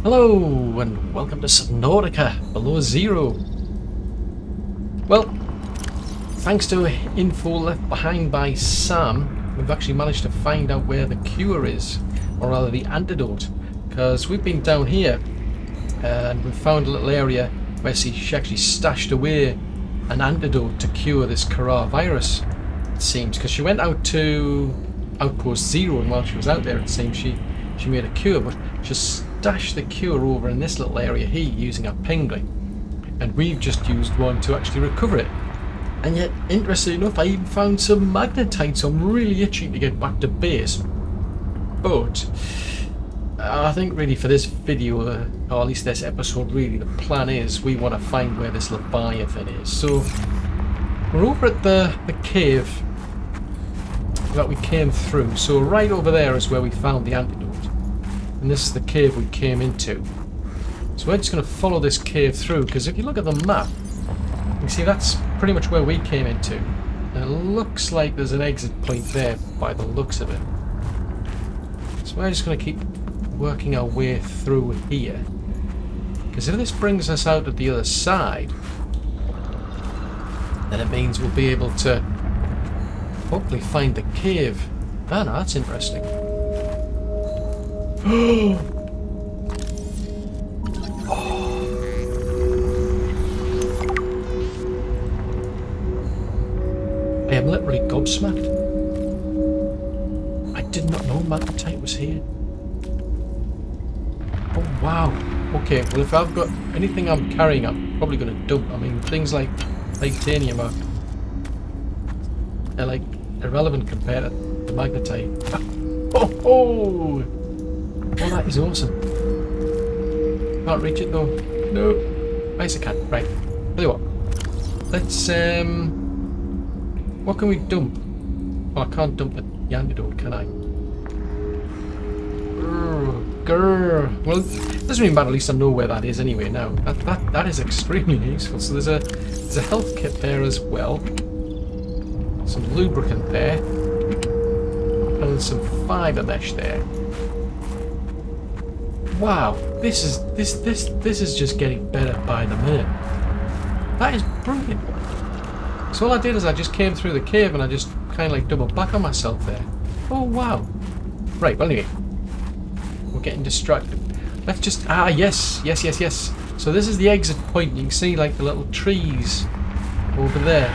Hello and welcome to Subnautica Below Zero. Well, thanks to info left behind by Sam, we've actually managed to find out where the cure is, or rather the antidote, because we've been down here and we've found a little area where she actually stashed away an antidote to cure this coronavirus, it seems, because she went out to Outpost Zero, and while she was out there it seems she made a cure, but just stashed the cure over in this little area here using a pingling, and we've just used one to actually recover it. And yet, interestingly enough, I even found some magnetite, so I'm really itching to get back to base. But I think really for this video, or at least this episode, really the plan is we want to find where this Leviathan is. So we're over at the cave that we came through. So right over there is where we found the antidote. And this is the cave we came into. So we're just going to follow this cave through, because if you look at the map, you can see that's pretty much where we came into. And it looks like there's an exit point there by the looks of it. So we're just going to keep working our way through here. Because if this brings us out at the other side, then it means we'll be able to hopefully find the cave. Ah, no, that's interesting. Oh. I am literally gobsmacked. I did not know Magnetite was here. Oh wow. Okay, well if I've got anything I'm carrying, I'm probably going to dump. I mean, things like titanium are like irrelevant compared to the Magnetite. Oh, oh! Oh, that is awesome. Can't reach it though. No. Nice I can. Right. Tell you what. Let's what can we dump? Oh, I can't dump the antidote, can I? Grr. Well, it doesn't really matter, at least I know where that is anyway now. That is extremely useful. So there's a health kit there as well. Some lubricant there. And some fibre mesh there. Wow, this is just getting better by the minute. That is brilliant. So all I did is I just came through the cave and I just kind of like doubled back on myself there. Oh wow. Right, well anyway, we're getting distracted. Let's just yes. So this is the exit point. You can see like the little trees over there.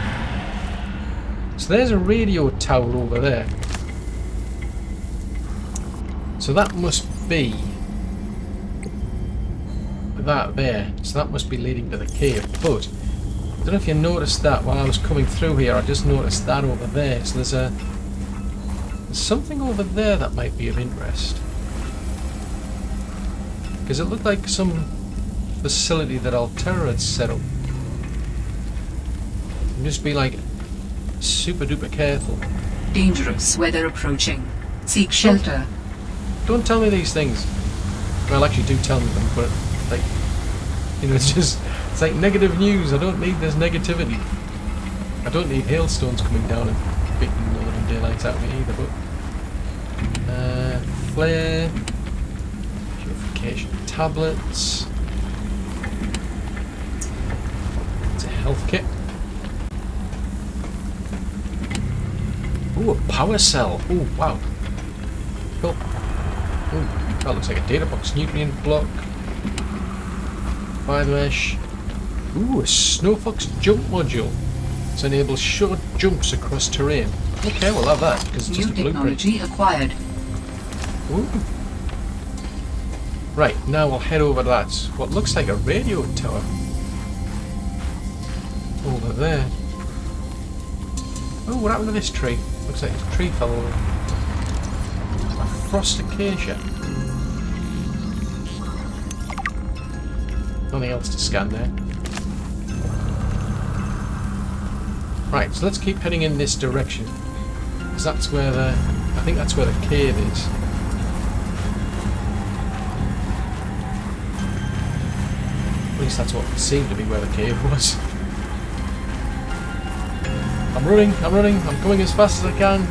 So there's a radio tower over there. So that must be that there, so that must be leading to the cave. But I don't know if you noticed that while I was coming through here. I just noticed that over there. So there's something over there that might be of interest, because it looked like some facility that Alterra had set up. Just be like super duper careful. Dangerous weather approaching. Seek shelter. Don't tell me these things. Well, actually do tell me them, but like, you know, it's like negative news. I don't need this negativity. I don't need hailstones coming down and beating the living daylights out of me either, but flare, purification tablets. It's a health kit. Ooh, a power cell. Ooh, wow. Cool. Ooh, that looks like a databox. Nutrient block. Fibre mesh. Ooh, a Snowfox jump module to enable short jumps across terrain. Okay, we'll have that because it's just a blueprint. Technology acquired. Ooh. Right, now we'll head over to that. What looks like a radio tower. Over there. Oh, what happened to this tree? Looks like this tree fell over. A frost acacia. Nothing else to scan there. Right, so let's keep heading in this direction, because that's where I think that's where the cave is. At least that's what seemed to be where the cave was. I'm running, I'm going as fast as I can.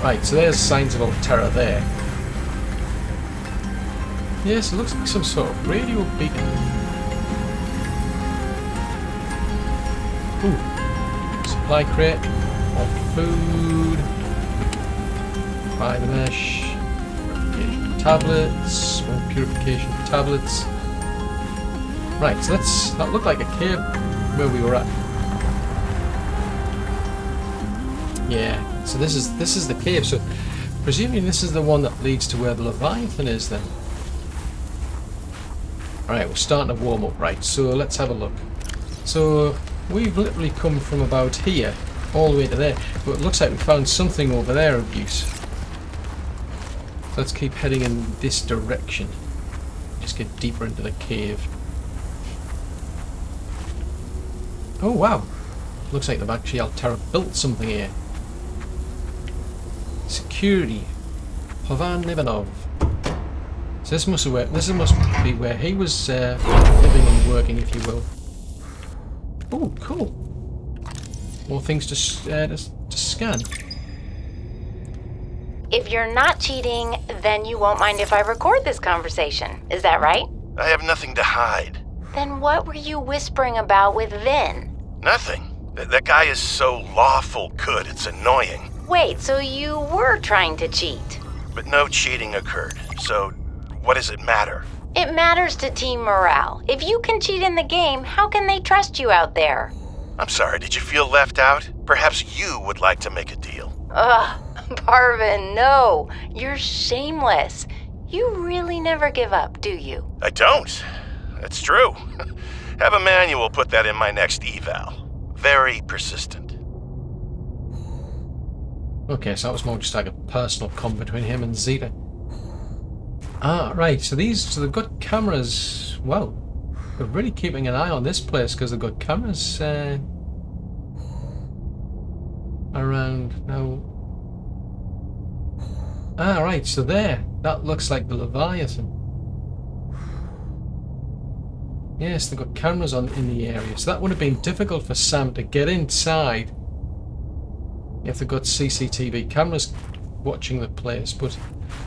Right, so there's signs of Alterra there. Yes, it looks like some sort of radio beacon. Ooh. Supply crate. More food. Fibre mesh. Purification tablets. More purification tablets. Right, so that looked like a cave where we were at. Yeah, so this is the cave. So presuming this is the one that leads to where the Leviathan is then. Alright, we're starting to warm up, right, so let's have a look. So we've literally come from about here all the way to there, but it looks like we found something over there of use. So let's keep heading in this direction. Just get deeper into the cave. Oh wow, looks like they've actually Altera built something here. Security, Paravan Ivanov. So this must be where he was living and working, if you will. Oh, cool. More things to scan. If you're not cheating, then you won't mind if I record this conversation. Is that right? I have nothing to hide. Then what were you whispering about with Vin? Nothing. That guy is so lawful good, it's annoying. Wait, so you were trying to cheat? But no cheating occurred, so what does it matter? It matters to team morale. If you can cheat in the game, how can they trust you out there? I'm sorry, did you feel left out? Perhaps you would like to make a deal. Ugh, Paravan, no. You're shameless. You really never give up, do you? I don't. That's true. Have a manual put that in my next eval. Very persistent. Okay, so that was more just like a personal comp between him and Zeta. Ah, right, so they've got cameras. Well, they're really keeping an eye on this place because they've got cameras around now. Ah, right, so there. That looks like the Leviathan. Yes, they've got cameras in the area, so that would have been difficult for Sam to get inside if they've got CCTV cameras watching the place. But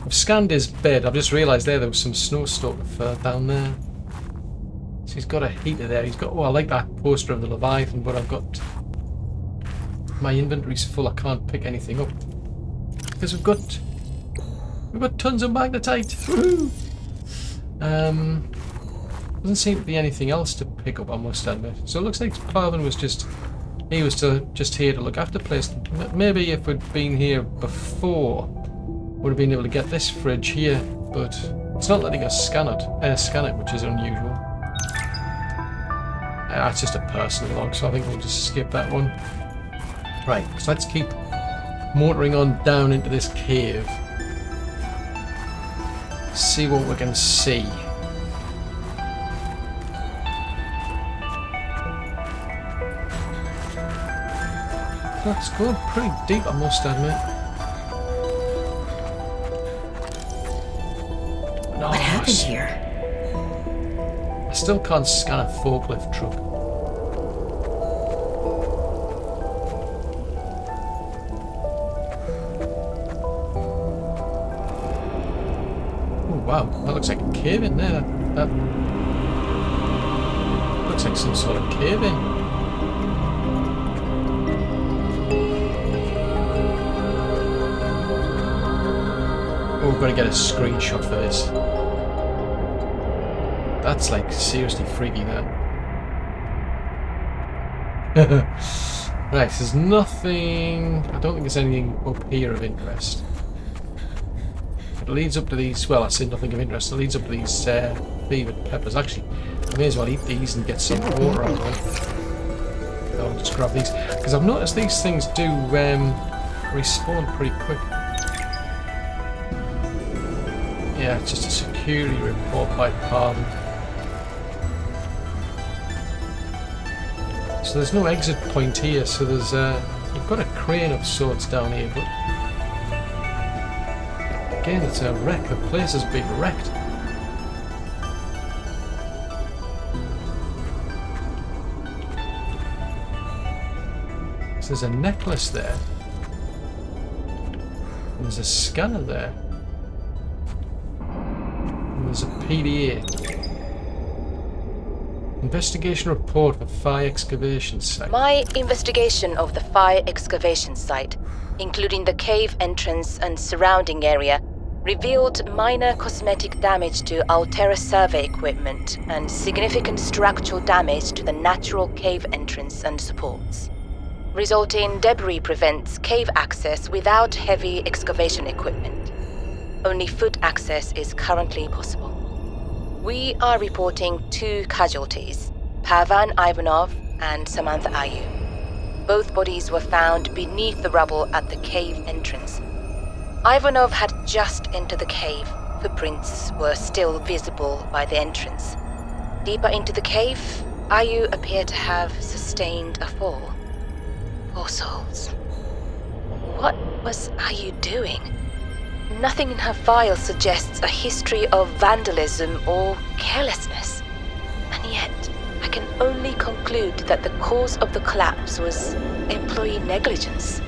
I've scanned his bed. I've just realised there was some Snowstoker fur down there. So he's got a heater there. He's got, oh, I like that poster of the Leviathan, but I've got, my inventory's full. I can't pick anything up because we've got tons of magnetite. Woohoo! Doesn't seem to be anything else to pick up, I must admit. So it looks like Paravan was just here to look after the place. Maybe if we'd been here before, would have been able to get this fridge here, but it's not letting us scan it, which is unusual. It's just a personal log, so I think we'll just skip that one. Right, so let's keep motoring on down into this cave. See what we can see. That's going pretty deep, I must admit. No, What happened here? I still can't scan a forklift truck. Oh wow, that looks like a cave in there. That looks like some sort of cave in. Oh, we've got to get a screenshot for this. That's like seriously freaky, that. Right, so there's nothing. I don't think there's anything up here of interest. It leads up to these. Well, I said nothing of interest. It leads up to these fevered peppers. Actually, I may as well eat these and get some water out of them. I'll just grab these because I've noticed these things do respawn pretty quick. Yeah, it's just a security report by Paravan. So there's no exit point here, so there's we've got a crane of sorts down here, but again it's a wreck. The place has been wrecked. So there's a necklace there. And there's a scanner there. There's a PDA. Investigation report for fire excavation site. My investigation of the fire excavation site, including the cave entrance and surrounding area, revealed minor cosmetic damage to Altera survey equipment and significant structural damage to the natural cave entrance and supports. Resulting debris prevents cave access without heavy excavation equipment. Only foot access is currently possible. We are reporting 2 casualties, Paravan Ivanov and Samantha Ayu. Both bodies were found beneath the rubble at the cave entrance. Ivanov had just entered the cave. Footprints were still visible by the entrance. Deeper into the cave, Ayu appeared to have sustained a fall. Poor souls. What was Ayu doing? Nothing in her file suggests a history of vandalism or carelessness. And yet, I can only conclude that the cause of the collapse was employee negligence.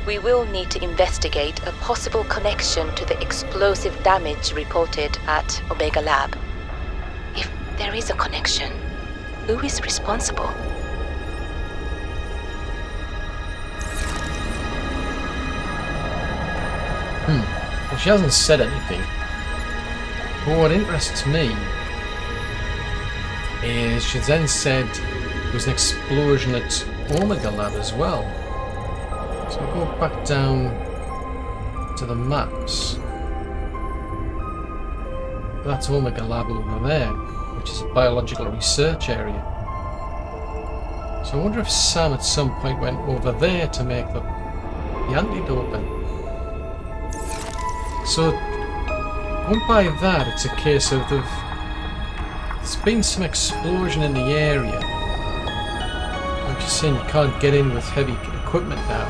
We will need to investigate a possible connection to the explosive damage reported at Omega Lab. If there is a connection, who is responsible? Well, she hasn't said anything. But what interests me is she then said there was an explosion at Omega Lab as well. So we'll go back down to the maps. That's Omega Lab over there, which is a biological research area. So I wonder if Sam at some point went over there to make the antidote then. So, going by that, it's a case of there's been some explosion in the area. Like you're saying, you can't get in with heavy equipment now.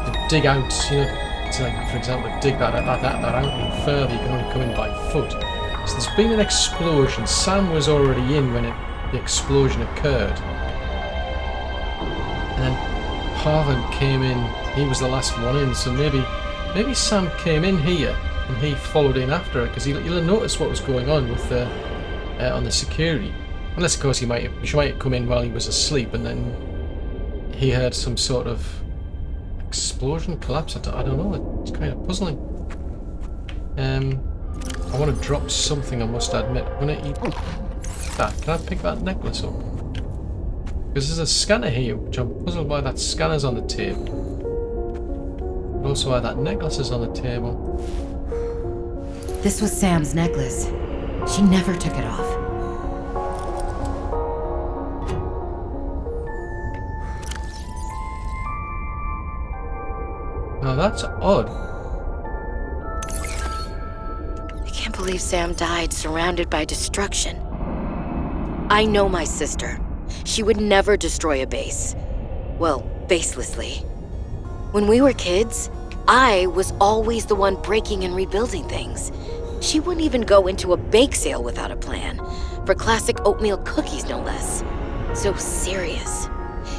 To dig out, to like, for example, dig that out any further, you can only come in by foot. So there's been an explosion. Sam was already in when the explosion occurred. And then Paravan came in, he was the last one in, so maybe Sam came in here and he followed in after her, because he'll have noticed what was going on with on the security. Unless, of course, she might have come in while he was asleep and then he heard some sort of explosion, collapse. I don't know. It's kind of puzzling. I want to drop something, I must admit. I'm going to eat that. Can I pick that necklace up? Because there's a scanner here, which I'm puzzled why that scanner's on the table. But also why that necklace is on the table. This was Sam's necklace. She never took it off. Now that's odd. I can't believe Sam died surrounded by destruction. I know my sister. She would never destroy a base. Well, baselessly. When we were kids, I was always the one breaking and rebuilding things. She wouldn't even go into a bake sale without a plan. For classic oatmeal cookies, no less. So serious.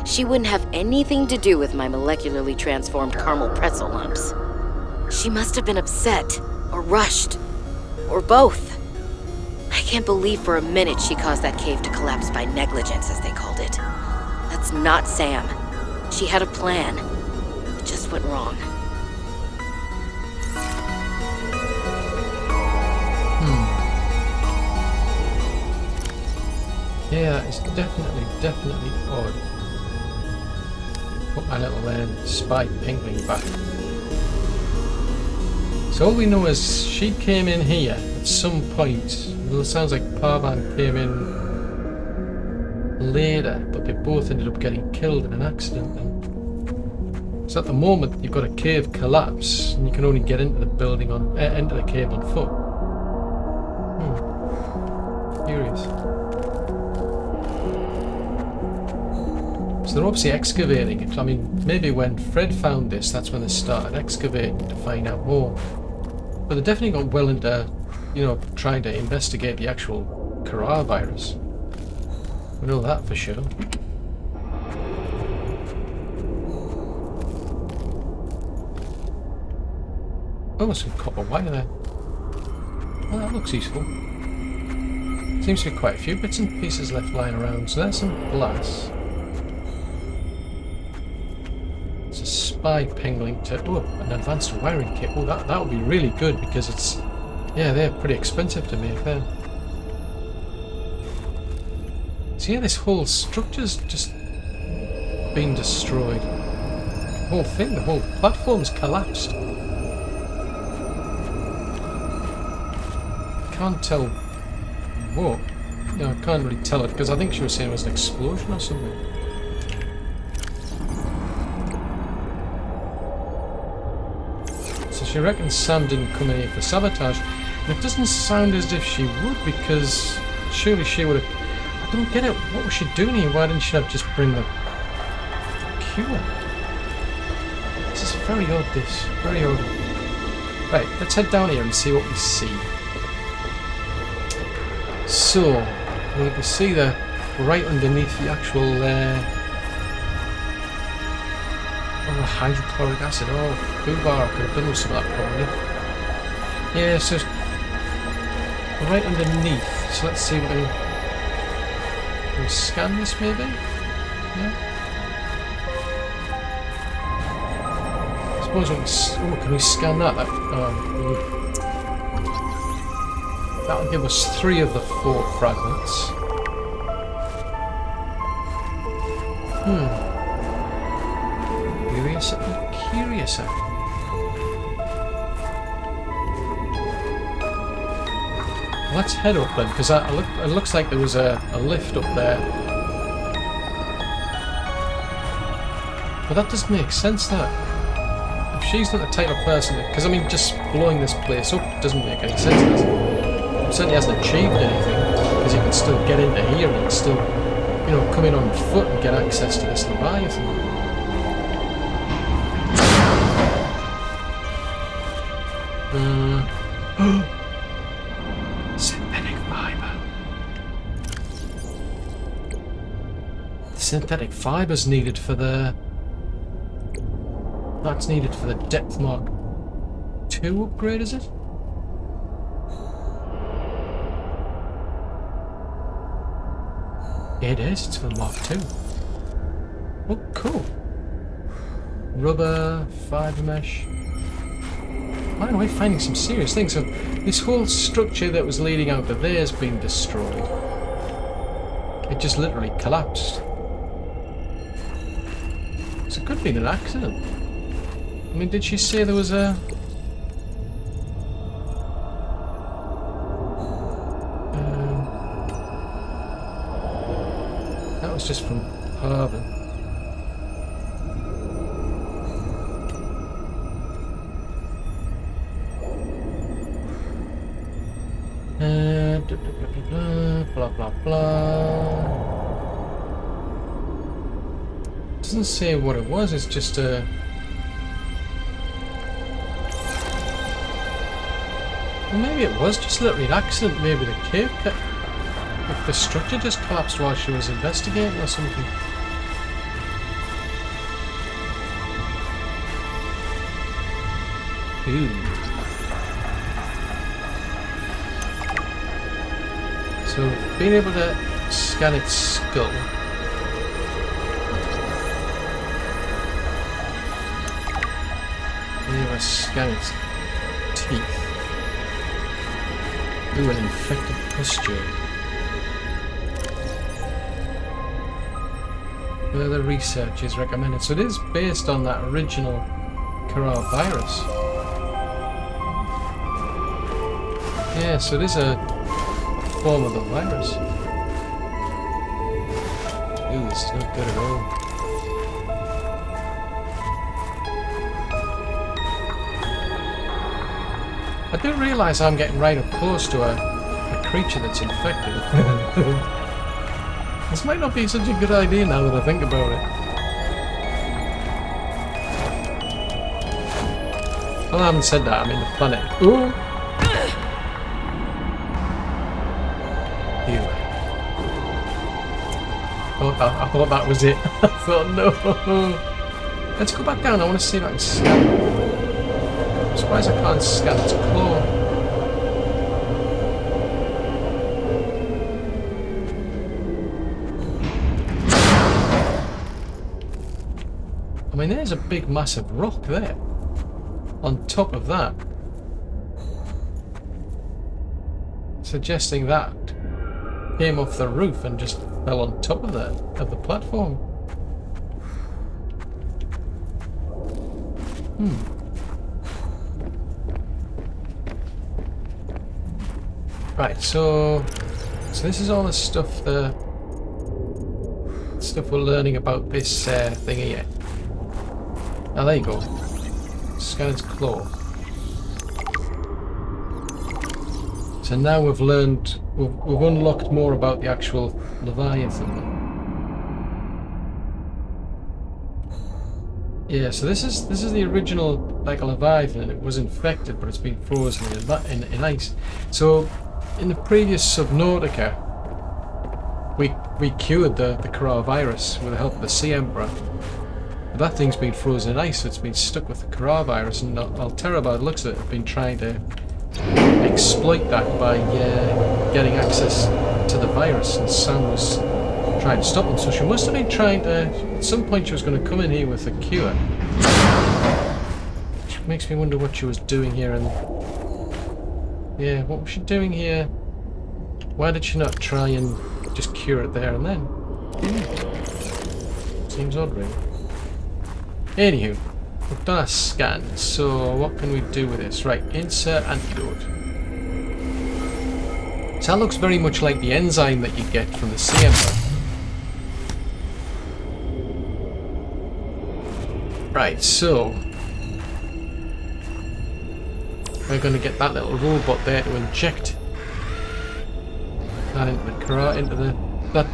She wouldn't have anything to do with my molecularly transformed caramel pretzel lumps. She must have been upset, or rushed, or both. I can't believe for a minute she caused that cave to collapse by negligence, as they called it. That's not Sam. She had a plan. It just went wrong. Yeah, it's definitely odd. Put my little spy pinkling back. So all we know is she came in here at some point. Well, it sounds like Paravan came in later, but they both ended up getting killed in an accident. So at the moment, you've got a cave collapse, and you can only get into the building into the cave on foot. Curious. So they're obviously excavating it. I mean, maybe when Fred found this, that's when they started excavating to find out more. But they definitely got well into, trying to investigate the actual coronavirus. We know that for sure. Oh, some copper wire there. Well, that looks useful. Seems to be quite a few bits and pieces left lying around. So there's some glass. It's a spy pingling to... Oh, an advanced wiring kit. Oh, that would be really good because it's... Yeah, they're pretty expensive to make then. So yeah, this whole structure's just been destroyed. The whole thing, the whole platform's collapsed. Can't tell what. No, I can't really tell it because I think she was saying it was an explosion or something. So she reckons Sam didn't come in here for sabotage. And it doesn't sound as if she would because surely she would have... I don't get it. What was she doing here? Why didn't she not just bring the cure? This is very odd, this. Very odd. Right, let's head down here and see what we see. So, you can see that right underneath the actual oh, hydrochloric acid. Oh, Foobar, I could have done with some of that probably. Yeah, so right underneath. So let's see if we can scan this maybe? Yeah. I suppose we can... Oh, can we scan that? That'll give us 3 of the 4 fragments. Curiouser. Let's head up then, because it looks like there was a lift up there. But that doesn't make sense, that. If she's not the type of person that... Because, I mean, just blowing this place up doesn't make any sense, does it? It certainly hasn't achieved anything, because you can still get into here and you can still, you know, come in on foot and get access to this Leviathan. Synthetic fibre. Synthetic fibres needed for the... That's needed for the depth mark 2 upgrade, is it? It is, it's for the Mark 2. Oh, cool. Rubber, fibre mesh. Man, we're finding some serious things. So this whole structure that was leading out of there has been destroyed. It just literally collapsed. So it could have been an accident. I mean, did she say there was a... That was just from Paravan. Blah blah blah. Doesn't say what it was. It's just a. Well, maybe it was just literally an accident. Maybe the cave, if the structure just collapsed while she was investigating or something. Ooh. So, being able to scan its skull. Being able to scan its teeth. Ooh, an infected pustule. Further research is recommended. So it is based on that original virus. Yeah, so it is a form of the virus. Ooh, this is not good at all. I do realise I'm getting right up close to a creature that's infected. This might not be such a good idea now that I think about it. Well, I haven't said that, I mean the planet. Ooh! I thought that was it. I thought, no. Let's go back down. I want to see if I can scan. I'm surprised I can't scan its claw. mean, there's a big massive rock there. On top of that. Suggesting that came off the roof and just fell on top of the platform. Right, so this is all the stuff we're learning about this thing here. Oh, there you go. Scan its claw. So now we've learned, we've unlocked more about the actual Leviathan. Yeah, so this is the original, like, a Leviathan. It was infected, but it's been frozen in ice. So in the previous Subnautica, we cured the coronavirus with the help of the Sea Emperor. But that thing's been frozen in ice, so it's been stuck with the coronavirus, and Altera, by the looks of it, have been trying to exploit that by getting access to the virus, and Sam was trying to stop them. So she must have been trying to, at some point she was going to come in here with a cure. Which makes me wonder what she was doing here, and yeah, what was she doing here? Why did she not try and just cure it there and then? Seems odd, really. Anywho, we've done a scan, so what can we do with this? Right, insert antidote. So that looks very much like the enzyme that you get from the Sea Emperor. Right, so we're going to get that little robot there to inject that into that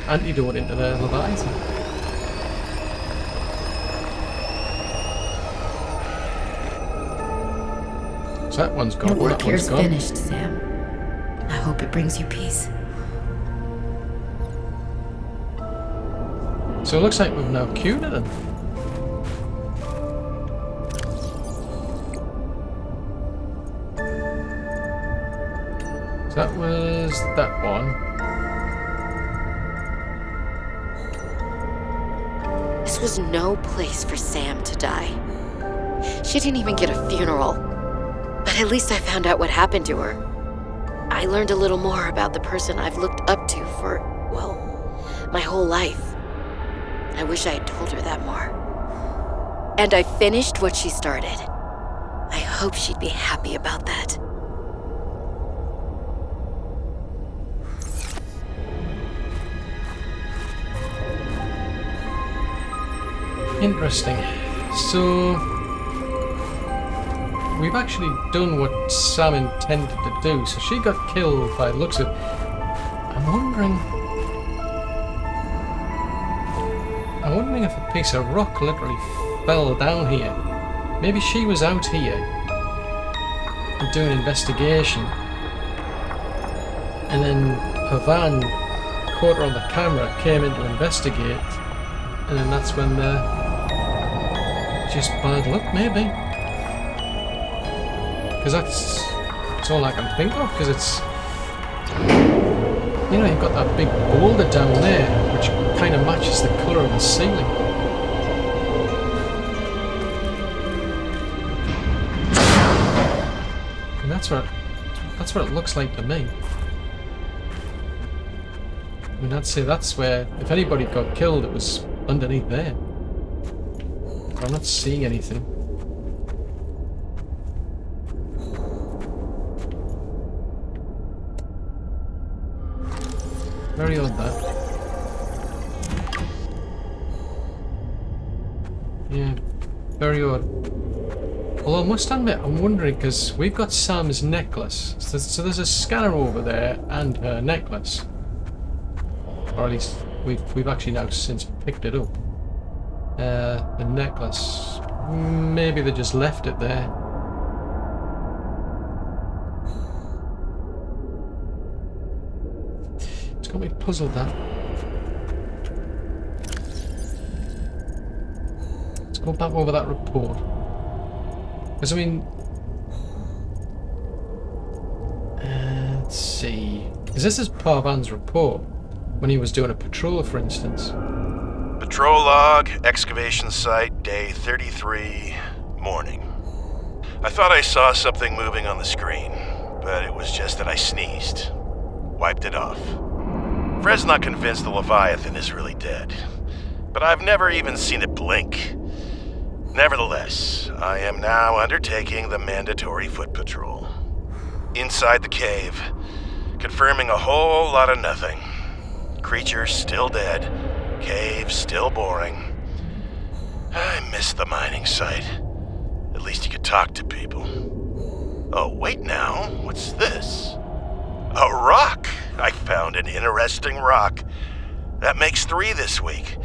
antidote into the Leviathan. So that one's gone. Your work That one's here's gone. finished, Sam. I hope it brings you peace. So it looks like we've now cured it then. So that was that one. This was no place for Sam to die. She didn't even get a funeral. But at least I found out what happened to her. I learned a little more about the person I've looked up to for, well, my whole life. I wish I had told her that more. And I finished what she started. I hope she'd be happy about that. Interesting. So we've actually done what Sam intended to do. So she got killed by the looks of it. I'm wondering if a piece of rock literally fell down here. Maybe she was out here and doing an investigation, and then Paravan caught her on the camera, came in to investigate, and then that's when just bad luck, maybe. Because that's all I can think of, because it's, you know, you've got that big boulder down there, which kind of matches the colour of the ceiling. And that's what it looks like to me. I mean, I'd say that's where, if anybody got killed, it was underneath there. I'm not seeing anything. Very odd, that. Yeah, very odd. Although I must admit, I'm wondering, because we've got Sam's necklace. So there's a scanner over there and her necklace. Or at least we've actually now since picked it up. The necklace. Maybe they just left it there. It's got me puzzled, that. Let's go back over that report. Because, I mean... let's see... Is this Paravan's report? When he was doing a patrol, for instance? Patrol log, excavation site, day 33, morning. I thought I saw something moving on the screen, but it was just that I sneezed. Wiped it off. Fred's not convinced the Leviathan is really dead, but I've never even seen it blink. Nevertheless, I am now undertaking the mandatory foot patrol. Inside the cave, confirming a whole lot of nothing. Creatures still dead, cave still boring. I miss the mining site. At least you could talk to people. Oh, wait now, what's this? A rock! I found an interesting rock. That makes 3 this week.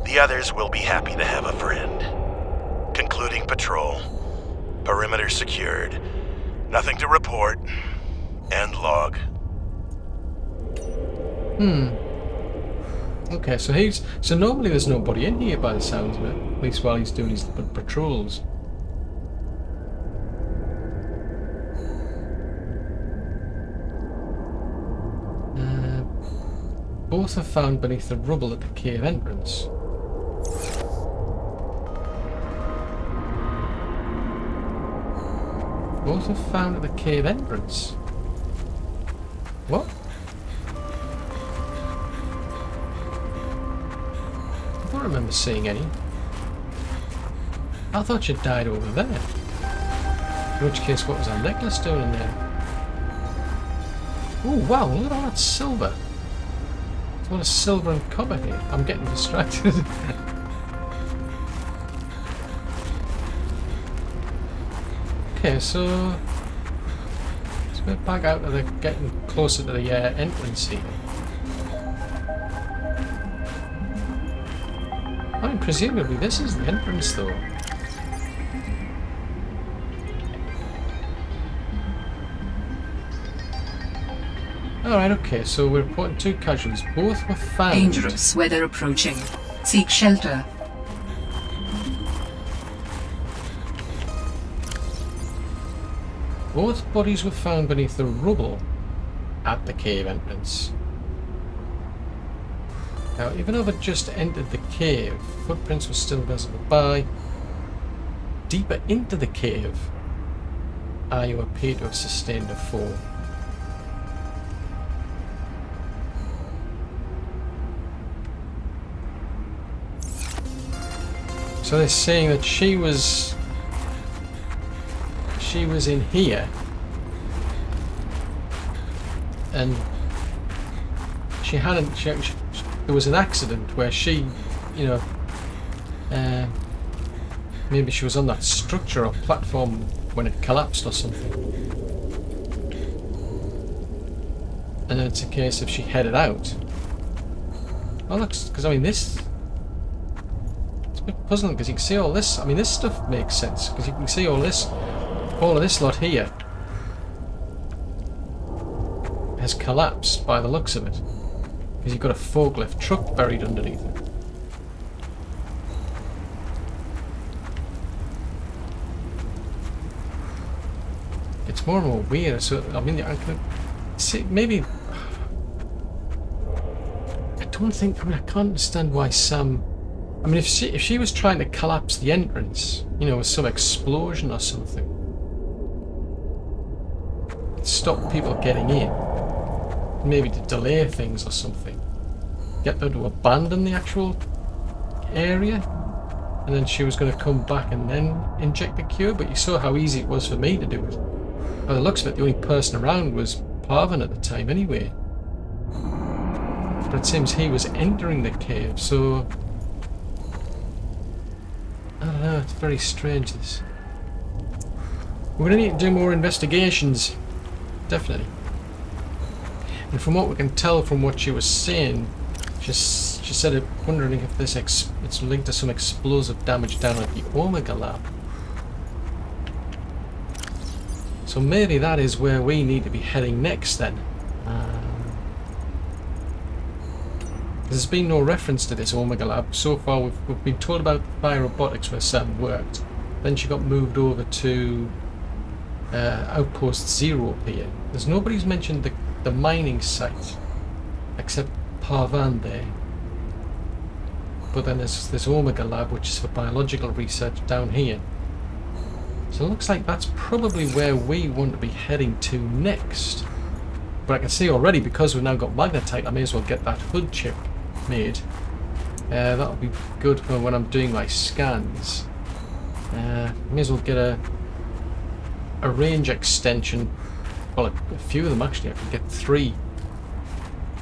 The others will be happy to have a friend. Concluding patrol. Perimeter secured. Nothing to report. End log. Okay, so normally there's nobody in here by the sounds of it, at least while he's doing his patrols. Both are found beneath the rubble at the cave entrance. Both are found at the cave entrance. What? I don't remember seeing any. I thought you died over there. In which case, what was our necklace doing in there? Oh wow, look at all that silver. There's a lot of silver and copper here. I'm getting distracted. Okay, so we're back out of the getting closer to the entrance here. I mean, presumably this is the entrance, though. Alright, okay, so we're reporting 2 casualties. Both were found. Dangerous weather approaching. Seek shelter. Both bodies were found beneath the rubble at the cave entrance. Now, even though they'd just entered the cave, footprints were still visible by deeper into the cave. You appear to have sustained a fall. So they're saying that she was in here, and she hadn't. There was an accident where she, you know, maybe she was on that structure or platform when it collapsed or something, and then it's a case of she headed out. Well, looks, because I mean this. It's a bit puzzling because you can see all this. I mean, this stuff makes sense because you can see all this. All of this lot here has collapsed by the looks of it, because you've got a forklift truck buried underneath it. It's more and more weird. So I mean, I can see maybe. I don't think. I mean, I can't understand why Sam. I mean, if she was trying to collapse the entrance, you know, with some explosion or something. Stop people getting in, maybe to delay things or something, get them to abandon the actual area, and then she was going to come back and then inject the cure. But you saw how easy it was for me to do it. By the looks of it, the only person around was Paravan at the time anyway, but it seems he was entering the cave, so I don't know, it's very strange this. We're going to need to do more investigations. Definitely. And from what we can tell from what she was saying, she said it, wondering if this it's linked to some explosive damage down at the Omega lab. So maybe that is where we need to be heading next then. There's been no reference to this Omega lab so far. We've been told about robotics where Sam worked. Then she got moved over to Outpost Zero up here. There's nobody's mentioned the mining site except Paravan there. but then there's this Omega lab, which is for biological research down here. So it looks like that's probably where we want to be heading to next. But I can see already, because we've now got Magnetite, I may as well get that hood chip made. That'll be good for when I'm doing my scans. May as well get a range extension. Well, a few of them actually. I can get 3.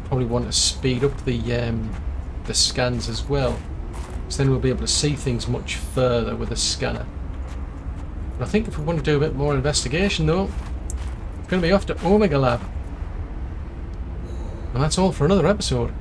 Probably want to speed up the scans as well, so then we'll be able to see things much further with the scanner. But I think if we want to do a bit more investigation though, it's going to be off to Omega Lab. And that's all for another episode.